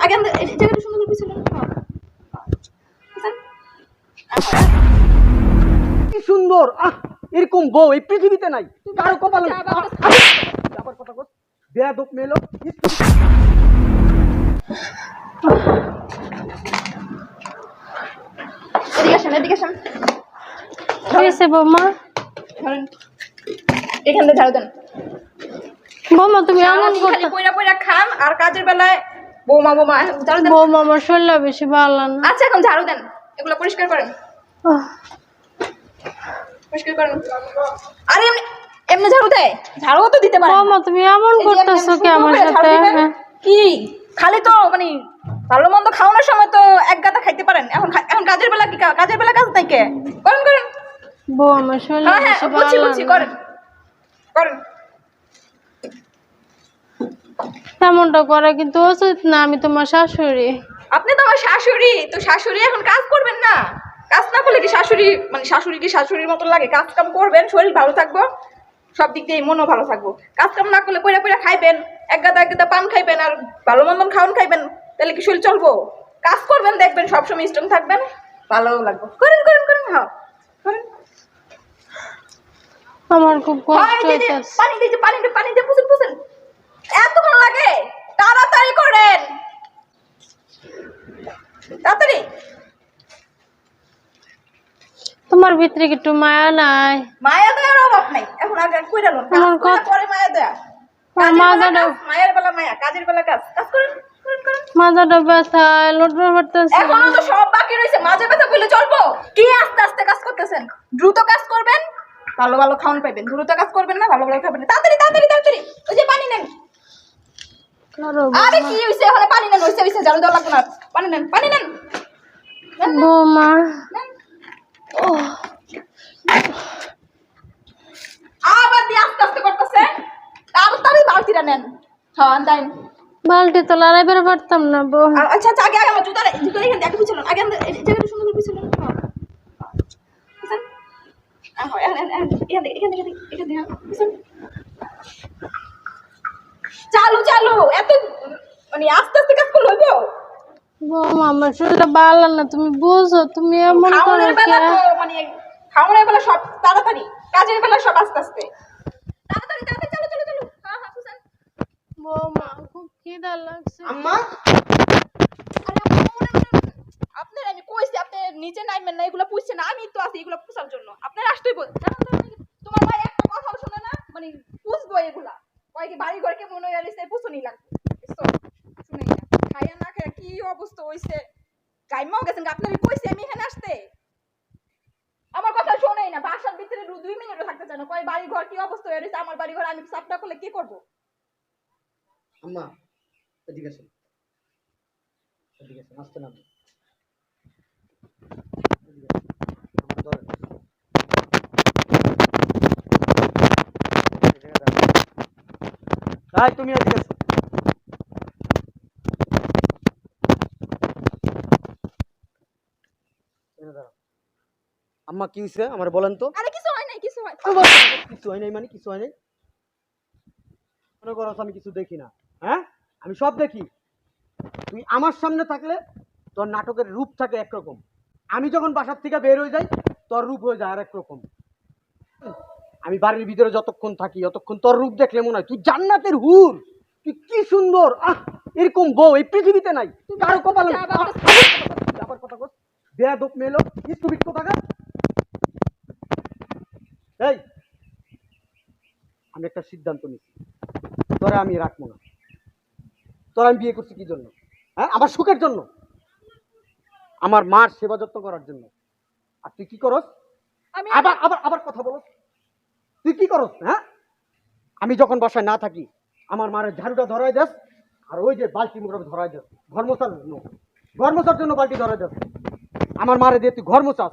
আগে এই জায়গাটা সুন্দর করে পিছনে কি সুন্দর এরকম বউ এই পৃথিবীতে নাই কারো কপালে আবার কথা কর বেয়াদব মেলো এদিকে আসেন হয়েছে বৌমা? এখান থেকে ঝাড়ু দেন। বৌমা তুমি এমন খালি পয়রা পয়রা খান আর কাজের বেলায় বৌমা বৌমা ঝাড়ু দেন। বৌমা আমার শরীর বেশি ভালো না। আচ্ছা এখন ঝাড়ু দেন, এগুলো পরিষ্কার করেন, পরিষ্কার করেন। আরে এমনি এমনি ঝাড়ু দেয়, ঝাড়ুও তো দিতে পারে। বৌমা তুমি এমন করতেছো কি আমার সাথে? কি খালি তো মানে ভালো মন্দ খাওয়ানোর সময় তো এক গাদা খাইতে পারেন, এখন এখন কাজের বেলা কি কাজের বেলা কাজ নাই কে? করেন করেন। বউ আমার শরীর হ্যাঁ হ্যাঁ বেশি বুঝছি ভালো বুঝছি, না। করেন করেন। এমনটা করা কিন্তু উচিত না, আমি তোমার শাশুড়ি। আপনি তো আমার শাশুড়ি, তো শাশুড়ি এখন কাজ করবেন না? কাজ না করলে কি শাশুড়ি মানে শাশুড়ি কি শাশুড়ির মতো লাগে? কাজ কাম করবেন, শরীর ভালো থাকবো, সব দিক দিয়ে মনও ভালো থাকবো। কাজ কাম না করলে পয়রা পয়রা খাইবেন, এক গাদা পান খাইবেন আর ভালো মন্দন খাওয়ান খাইবেন, তাহলে কি শরীর চলবো? কাজ করবেন, দেখবেন সবসময় স্ট্রং থাকবেন, ভালোও লাগবে। করেন করেন করেন, হ্যাঁ করেন। আমার খুব কষ্ট হইতেছে। পানি দিয়ে পুছেন পুছেন, এতক্ষণ লাগে? তাড়াতাড়ি করেন, তাড়াতাড়ি। তোমার ভিতরে কি একটু মায়া নাই? মায়া দেওয়ার অভাব নাই, এখন আগে কইরা লোন কাজ পরে মায়া দেয়া। মায়ের বেলা মায়া, কাজের বেলা কাজ। কাজ করেন করেন করেন। মাথাটা ব্যথা, লড়তে পারতেছি না। এখনো তো সব বাকি রয়েছে, মাঝে ব্যথা বলে চলবো? কি আস্তে আস্তে কাজ করতেছেন? দ্রুত কাজ করবেন, ভালো ভালো খাওয়ান পাইবেন। দ্রুত কাজ করবেন না, ভালো ভালো খাবেন না। তাড়াতাড়ি তাড়াতাড়ি তাড়াতাড়ি। ওই যে পানি নেন। আরে কি হইছে? এখন পানি নেন, হইছে ঝাড়ু দেওয়া লাগবে না। পানি নেন পানি নেন। বৌমা আবার দিয়ে আস্তে আস্তে করতেছে, তাড়াতাড়ি বালতিটা নেন। হ্যাঁ দেন। বালতি তো লড়াই বের পারতাম না বউ। আচ্ছা আচ্ছা, আগে আমার জুতা এখানে দেখে পিছলেন, আগে এই জায়গাটা সুন্দর করে পিছলেন। চালু চালু, এত মানে আস্তে আস্তে কাজ করলে হইব? বৌমা আমার শরীরটা ভালো না, তুমি বুঝো, তুমি এমন করো খাওয়ানোর বেলা কে? তো মানে খাওয়ানোর বেলা সব তাড়াতাড়ি, কাজের বেলা সব আস্তে আস্তে। তাড়াতাড়ি তাড়াতাড়ি, চলো চলো চলো। হ্যাঁ হ্যাঁ বুঝেন। বৌমা খুব খিদা লাগছে। আম্মা আপনার আমি কইছি আপনি নিচে নাইবেন না, এগুলো পুষছেন না, আমি তো আছি এগুলো পুষার জন্য। আপনার আসতেই বল। তোমার ভাই একটা কথাও শুনে না, মানে পুষবো এগুলা। কয় কি বাড়ি ঘর কেমন হয়ে গেছে, পুষুনি লাগবে। শুনে না খাইয়া না খাইয়া কি অবস্থা হইছে, গাইমাও গেছেন। আপনার কইছি আমি এখানে আসতে, আমার কথা শোনেই না। বাসার ভিতরে 2 মিনিটও থাকতে চায় না। কয় বাড়ি ঘর কি অবস্থা হয়ে গেছে, আমার বাড়ি ঘর আমি সাফ না করলে কি করব? আম্মা এদিকে আসেন আসতে না তাই তুমি এদিকে আসো। আম্মা কি হয়েছে আমার বলেন তো? আরে কিছু হয় নাই, কিছু হয় কিছু হয় নাই মানে কিছু হয় নাই? মনে করো আমি কিছু দেখি না? হ্যাঁ আমি সব দেখি। তুই আমার সামনে থাকলে তোর নাটকের রূপ থাকে একরকম, আমি যখন বাসার থেকে বের হয়ে যাই তোর রূপ হয়ে যায় আরেক রকম। আমি বাড়ির ভিতরে যতক্ষণ থাকি ততক্ষণ তোর রূপ দেখলে মনে হয় তুই জান্নাতের হুর। তুই কি সুন্দর, এরকম বউ এই পৃথিবীতে নাই কারো কপালে। আবার কথা কর বেয়াদব মেলো স্থবির কোথাকার। এই আমি একটা সিদ্ধান্ত নিচ্ছি, তোরা আমি রাখবো না। তোরা আমি বিয়ে করছি কি জন্য? হ্যাঁ আমার সুখের জন্য, আমার মার সেবা যত্ন করার জন্য। আর তুই কি করস? আমি আবার আবার আবার কথা বলো, তুই কি করস? হ্যাঁ আমি যখন বাসায় না থাকি আমার মায়ের ঝাড়ুটা ধরাই দেস, আর ওই যে বালতি মুখে ধরাই দেস ঘর মোছার জন্য বালতি ধরাই দেস। আমার মারে দিয়ে তুই ঘর মোছাস,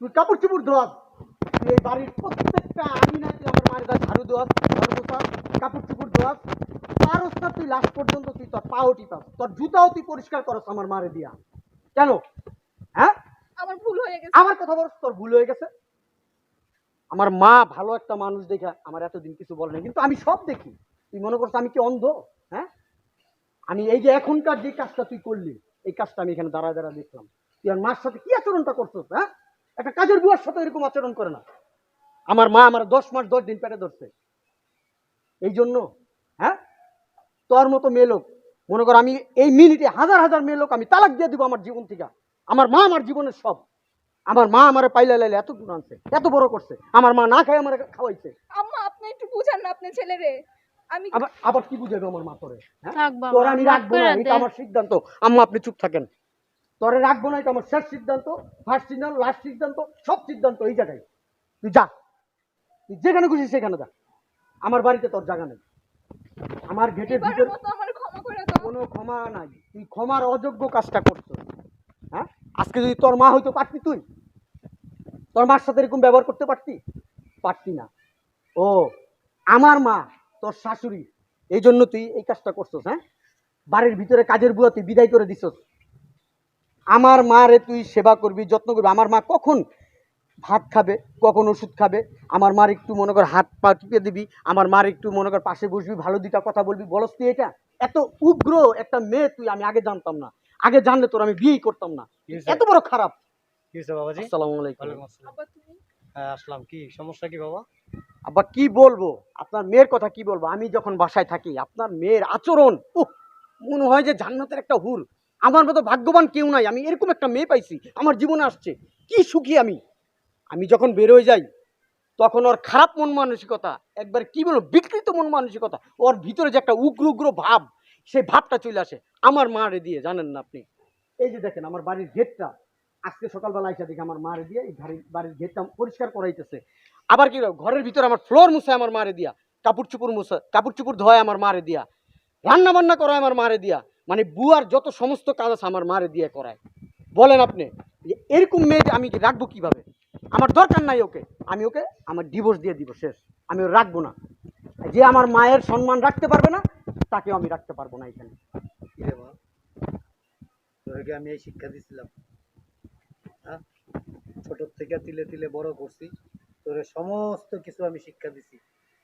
তুই কাপড় চুপড় ধোয়াস, তুই এই বাড়ির প্রত্যেকটা আমি না তুই আমার মায়ের ঝাড়ু ধোয়াস, ঘর মোছাস, কাপড় চুপড় ধোয়াস। পারস না তুই লাস্ট পর্যন্ত তুই তোর পাও টিপাস, তোর জুতাও তুই পরিষ্কার করস আমার মারে দিয়া। কেন? হ্যাঁ আমার ভুল হয়ে গেছে। আমার কথা বলছ তোর ভুল হয়ে গেছে? আমার মা ভালো একটা মানুষ দেখা আমার এতদিন কিছু বলে না, কিন্তু আমি সব দেখি। তুই মনে করছ আমি কি অন্ধ? হ্যাঁ আমি এই যে এখনকার যে কাজটা তুই করলি, এই কাজটা আমি এখানে দাঁড়ায় দাঁড়ায় দেখলাম। তুই আর মার সাথে কি আচরণটা করছিস? হ্যাঁ, একটা কাজের বুয়ার সাথে এরকম আচরণ করে না। আমার মা আমার 10 মাস 10 দিন পেটে ধরছে এই জন্য। হ্যাঁ, তোর মতো মেয়ে লোক, মনে কর আমি এই মিনিটে হাজার হাজার মেয়ে লোক আমি তালাক দিয়ে দিব আমার জীবন থেকে। আমার মা আমার জীবনের সব। আমার মা আমার পাইলা লাইলে এত দূর আনছে, এত বড় করছে। আমার মা না খায় আমার খাওয়াইছে। আম্মা আপনি একটু বুঝান না আপনি ছেলেরে। আমি আবার আবার কি বুঝাবে আমার মা তোরে? হ্যাঁ, থাক বাবা, তোর আমি মাফ রাখবো না, করে এটা দে। আমার সিদ্ধান্ত। আম্মা আপনি চুপ থাকেন। তোরে রাখবো না, এটা আমার শেষ সিদ্ধান্ত, ফার্স্ট সিদ্ধান্ত, লাস্ট সিদ্ধান্ত, সব সিদ্ধান্ত এই জায়গায়। তুই যা, তুই যেখানে খুশি সেখানে যা। আমার বাড়িতে তোর জায়গা নেই। আমার গেটের এবারের ভিতর মতো আমার ক্ষমা করে দাও। কোনো ক্ষমা নাই। তুই ক্ষমার অযোগ্য কাজটা করছিস। হ্যাঁ, আজকে যদি তোর মা হইতো পারতি তুই? তোর মার সাথে এরকম ব্যবহার করতে পারতি? পারতি না। ও, আমার মা তোর শাশুড়ি, এই জন্য তুই এই কাজটা করছিস। হ্যাঁ, বাড়ির ভিতরে কাজের বুয়া তুই বিদায় করে দিছস। আমার মারে তুই সেবা করবি, যত্ন করবি। আমার মা কখন ভাত খাবে, কখন ওষুধ খাবে, আমার মার একটু মনে কর হাত পা টিপে দিবি, আমার মার একটু মনে কর পাশে বসবি, ভালো দুটা কথা বলবি। বলস তুই এটা? এত উগ্র একটা মেয়ে তুই, আমি আগে জানতাম না। আগে জানলে তোর আমি বিয়েই করতাম না। এত বড় খারাপ। কি হয়েছে বাবাজি? আসসালামু আলাইকুম। ওয়ালাইকুম আসসালাম। আব্বা তুমি হ্যাঁ আসলাম। কি সমস্যা কি বাবা? আব্বা কি বলবো, আপনার মেয়ের কথা কি বলবো। আমি যখন বাসায় থাকি আপনার মেয়ের আচরণ, মনে হয় যে জান্নাতের একটা হুর। আমার মতো ভাগ্যবান কেউ নাই, আমি এরকম একটা মেয়ে পাইছি আমার জীবনে আসছে। কি সুখী আমি। আমি যখন বের হয়ে যাই তখন ওর খারাপ মন মানসিকতা, একবার কি বলবো বিকৃত মন মানসিকতা, ওর ভিতরে যে একটা উগ্র উগ্র ভাব, সেই ভাবটা চলে আসে আমার মারে দিয়ে। জানেন না আপনি, এই যে দেখেন আমার বাড়ির গেটটা, আজকে সকালবেলা এসে দেখি আমার মারে দিয়ে এই বাড়ির গেটটা পরিষ্কার করাইতেছে। আবার কি ঘরের ভিতরে আমার ফ্লোর মুছে আমার মারে দিয়া, কাপড় চুপড় মুছে, কাপড় চুপড় ধোয় আমার মারে দিয়া, রান্না বান্না করায় আমার মারে দিয়া। মানে বুয়ার যত সমস্ত কাজ আছে আমার মারে দিয়ে করায়। বলেন আপনি যে এরকম মেয়ে আমি কি রাখবো কিভাবে? আমার দরকার নাই ওকে, আমি ওকে আমার ডিভোর্স দিয়ে দিব, শেষ। আমি ওর রাখবো না। যে আমার মায়ের সম্মান রাখতে পারবে না তাকেও আমি রাখতে পারবো না এখানে। কি রে মা, তোকে আমি এই শিক্ষা দিছিলাম? হ্যাঁ, ছোট থেকে তিলে তিলে বড় করছি, তোরে সমস্ত কিছু আমি শিক্ষা দিছি।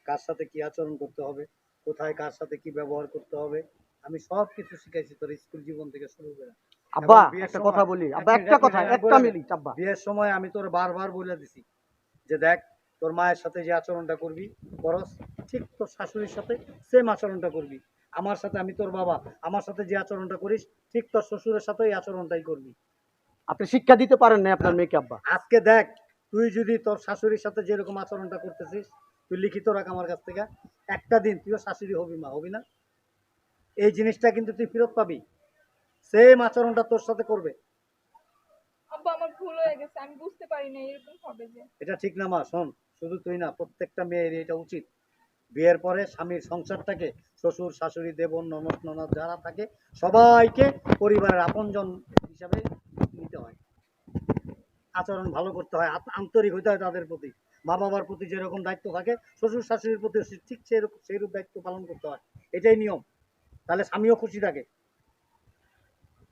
কার সাথে কি আচরণ করতে হবে, কোথায় কার সাথে কি ব্যবহার করতে হবে, আমি সব কিছু শিখাইছি তোর স্কুল জীবন থেকে শুরু করে। আব্বা এবং বিয়ের একটা সময়- কথা বলি, আব্বা এক মিনিট, একটা এক কথা, মিনিট, একটা বলে দে। মিনিট আব্বা। বিয়ের সময় আমি তোর বারবার বলে দিছি যে দেখ, তোর মায়ের সাথে যে আচরণটা করবি করস, ঠিক তোর শাশুড়ির সাথে সেম আচরণটা করবি। আমার সাথে, আমি তোর বাবা, আমার সাথে যে আচরণটা করিস ঠিক তোর শ্বশুরের সাথে এই আচরণটাই করবি। আপনি শিক্ষা দিতে পারেন না আপনার মেয়েকে আব্বা। আজকে দেখ, তুই যদি তোর শাশুড়ির সাথে যেরকম আচরণটা করতেছিস, তুই লিখিত রাখ আমার কাছ থেকে। একটা দিন তুইও শাশুড়ি হবি, মা হবি না? এই জিনিসটা কিন্তু তুই ফেরত পাবি। সেম আচরণটা তোর সাথে করবে। আব্বা আমার ভুল হয়ে গেছে, আমি বুঝতে পারি না এরকম হবে যে। এটা ঠিক না মা, শোন, শুধু তুই না, প্রত্যেকটা মেয়ের এটা উচিত। বিয়ের পরে স্বামীর সংসারটাকে শ্বশুর শাশুড়ি দেবর ননদ ননদ যারা থাকে সবাইকে পরিবারের আপনজন হিসাবে নিতে হয়। আচরণ ভালো করতে হয়, আন্তরিক হইতে হয় তাদের প্রতি। মা বাবার প্রতি যেরকম দায়িত্ব থাকে শ্বশুর শাশুড়ির প্রতি ঠিক সেইরূপ দায়িত্ব পালন করতে হয়। এটাই নিয়ম। তাহলে স্বামীও খুশি থাকে।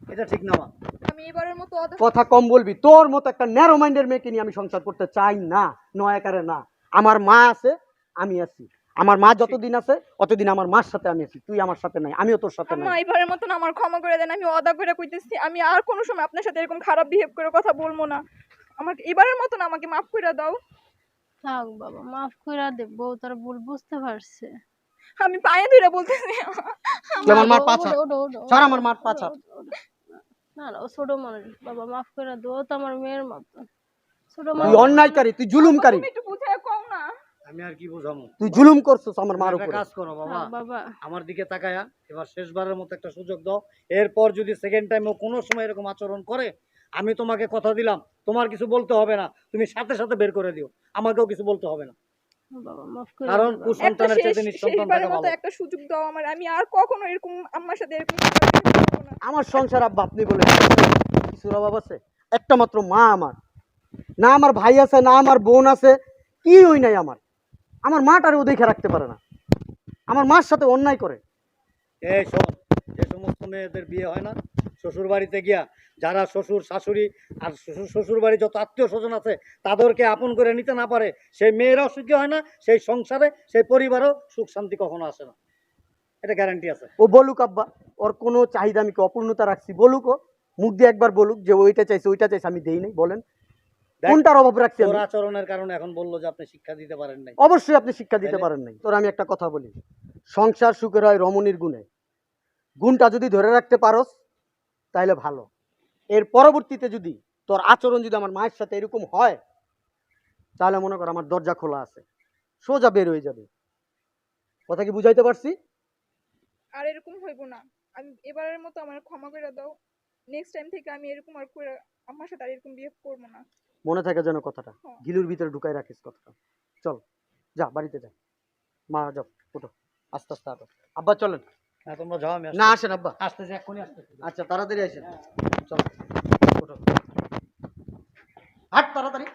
এটা ঠিক না মা? আমি এবারের মতো কথা কম বলবি। তোর মতো একটা ন্যারো মাইন্ডের মেয়েকে নিয়ে আমি সংসার করতে চাই না, নয়াকারে না। আমার মা আছে, আমি আছি। আমার মা যতদিন আছে অতদিন আমার মার সাথে আমি আছি। তুই আমার সাথে নাই, আমিও তোর সাথে আম্মা নাই। এবারের মতন আমার ক্ষমা করে দেন, আমি অদা করে কইতেছি আমি আর কোনো সময় আপনার সাথে এরকম খারাপ বিহেভ করে কথা বলবো না। আমাকে এবারের মতন আমাকে মাফ করে দাও। থাক বাবা, মাফ করে দে। বউ তার ভুল বুঝতে পারছে। আমি পায়ে ধরে বলতেছি তুই আমার মার ওঠো, পাছা, ওঠো, ওঠো, ছাড় ওঠো, আমার মার পাছা। ওঠো, ওঠো। না না, ও ছোট মানুষ বাবা, মাফ করে দে। ও তো আমার মেয়ের মতো ছোট তুই মানুষ। অন্যায়কারী, তুই জুলুমকারী। তুমি একটু বুঝায় কও না। আমি আর কি বুঝামো? তুই জুলুম করছিস আমার তুমি মার একটা উপরে। কাজ করো বাবা, থাক বাবা, আমার দিকে তাকায়া এবার শেষবারের মতো একটা সুযোগ দাও। এরপর যদি সেকেন্ড টাইম ও কোনো সময় এরকম আচরণ করে, আমি তোমাকে কথা দিলাম তোমার কিছু বলতে হবে না, তুমি সাথে সাথে বের করে দিও, আমাকেও কিছু বলতে হবে না। বাবা মাফ করে কারণ দে বাবা। কুসন্তানের চাইতে নিঃসন্তান থাকা শেষবারের মতো ভালো। একটা সুযোগ দাও আমার, আমি আর কখনো এরকম আম্মার সাথে এরকম খারাপ behave করবো না। আমার সংসার আব্বা আপনি বলে কিছুর অভাব আছে? একটা মাত্র মা আমার, না আমার ভাই আছে, না আমার বোন আছে, কি হই নাই আমার। আমার মাটারে ও দেখে রাখতে পারে না, আমার মার সাথে অন্যায় করে। এই শোন, যে সমস্ত মেয়েদের বিয়ে হয় না শ্বশুর বাড়িতে গিয়া, যারা শ্বশুর শাশুড়ি আর শ্বশুর বাড়ি যত আত্মীয় স্বজন আছে তাদেরকে আপন করে নিতে না পারে, সেই মেয়েরাও সুখী হয় না, সেই সংসারে সেই পরিবারেও সুখ শান্তি কখনো আসে না। এটা গ্যারান্টি আছে। ও বলুক আব্বা, ওর কোনো চাহিদা আমি কি অপূর্ণতা রাখছি? বলুক, ও মুখ দিয়ে একবার বলুক যে ওইটা চাইছে ওইটা চাইছে, আমি দেই নাই। বলেন দেখ, কোনটার অভাব রাখছি তোর আমি? আচরণের কারণে এখন বললো যে আপনি শিক্ষা দিতে পারেন নাই। অবশ্যই আপনি শিক্ষা দিতে তাহলে? পারেন নাই। তোর আমি একটা কথা বলি, সংসার সুখের হয় রমণীর গুণে। গুণটা যদি ধরে রাখতে পারোস তাহলে ভালো। এর পরবর্তীতে যদি তোর আচরণ যদি আমার মায়ের সাথে এরকম হয়, তাহলে মনে কর আমার দরজা খোলা আছে, সোজা বের হয়ে যাবে। কথা কি বুঝাইতে পারছি? আর এরকম হইব না। আমি এবারের মতো আমার ক্ষমা করে দাও। নেক্সট টাইম থেকে আমি এরকম আর করে আমার সাথে আর এরকম বিহেভ করবো না। মনে থাকে যেন কথাটা, হ্যাঁ। গিলুর ভিতরে ঢুকাই রাখিস কথাটা। চল যা, বাড়িতে যা। মা যাও, ওঠো, আস্তে আস্তে হাঁটো। আব্বা চলেন। হ্যাঁ, তোমরা যাও, আমি না আসেন আব্বা। আসতেছি, এক্ষুনি আসতেছি। আচ্ছা তাড়াতাড়ি আসেন। চলো, ওঠো, হাট তাড়াতাড়ি।